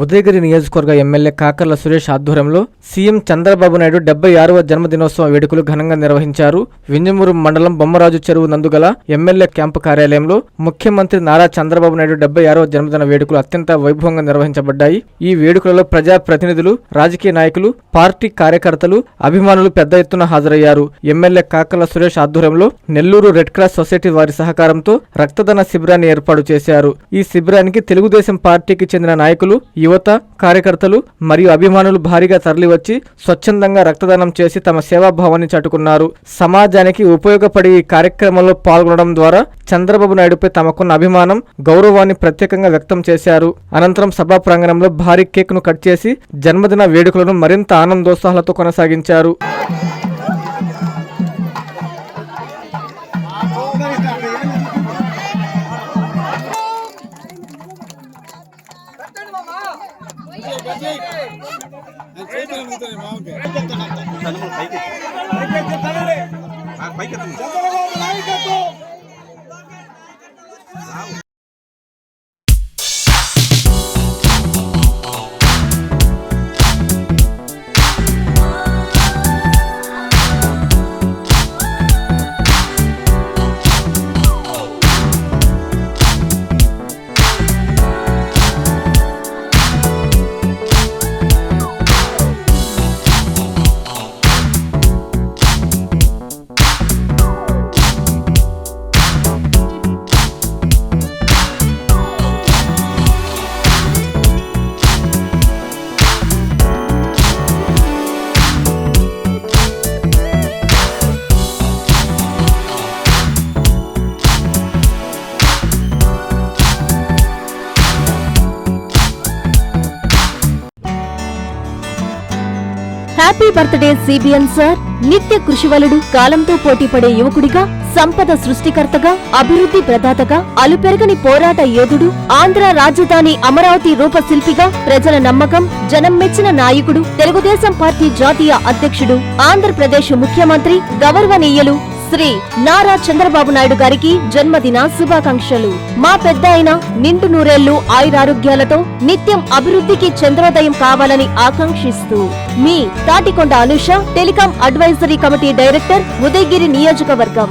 ఉదయగిరి నియోజకవర్గ ఎమ్మెల్యే కాకర్ల సురేష్ ఆధ్వర్యంలో సీఎం చంద్రబాబు నాయుడు 76వ జన్మదినోత్సవ వేడుకలు ఘనంగా నిర్వహించారు. వింజమూరు మండలం బొమ్మరాజు చెరువు నందుగల ఎమ్మెల్యే క్యాంపు కార్యాలయంలో ముఖ్యమంత్రి నారా చంద్రబాబు నాయుడు 76వ జన్మదిన వేడుకలు అత్యంత వైభవంగా నిర్వహించబడ్డాయి. ఈ వేడుకలలో ప్రజాప్రతినిధులు, రాజకీయ నాయకులు, పార్టీ కార్యకర్తలు, అభిమానులు పెద్ద ఎత్తున హాజరయ్యారు. ఎమ్మెల్యే కాకర్ల సురేష్ ఆధ్వర్యంలో నెల్లూరు రెడ్ క్రాస్ సొసైటీ వారి సహకారంతో రక్తదాన శిబిరాన్ని ఏర్పాటు చేశారు. ఈ శిబిరానికి తెలుగుదేశం పార్టీకి చెందిన నాయకులు, యువత, కార్యకర్తలు మరియు అభిమానులు భారీగా తరలివచ్చి స్వచ్ఛందంగా రక్తదానం చేసి తమ సేవాభావాన్ని చాటుకున్నారు. సమాజానికి ఉపయోగపడే ఈ కార్యక్రమంలో పాల్గొనడం ద్వారా చంద్రబాబు నాయుడుపై తమకున్న అభిమానం, గౌరవాన్ని ప్రత్యేకంగా వ్యక్తం చేశారు. అనంతరం సభా ప్రాంగణంలో భారీ కేక్ ను కట్ చేసి జన్మదిన వేడుకలను మరింత ఆనందోత్సాహాలతో కొనసాగించారు. Happy birthday CBN sir. నిత్య కృషివలుడు, కాలంతో పోటీపడే యువకుడిగా, సంపద సృష్టికర్తగా, అభివృద్ధి ప్రదాతగా, అలుపెరగని పోరాట యోధుడు, ఆంధ్ర రాజధాని అమరావతి రూపశిల్పిగా, ప్రజల నమ్మకం, జనం మెచ్చిన నాయకుడు, తెలుగుదేశం పార్టీ జాతీయ అధ్యక్షుడు, ఆంధ్రప్రదేశ్ ముఖ్యమంత్రి గౌరవనీయులు శ్రీ నారా చంద్రబాబు నాయుడు గారికి జన్మదిన శుభాకాంక్షలు. మా పెద్ద అయిన నిండు నూరేళ్లు ఆయురారోగ్యాలతో నిత్యం అభివృద్ధికి చంద్రోదయం కావాలని ఆకాంక్షిస్తూ మీ Tatikonda Anusha, telecom advisory committee director, Udayagiri నియోజకవర్గం.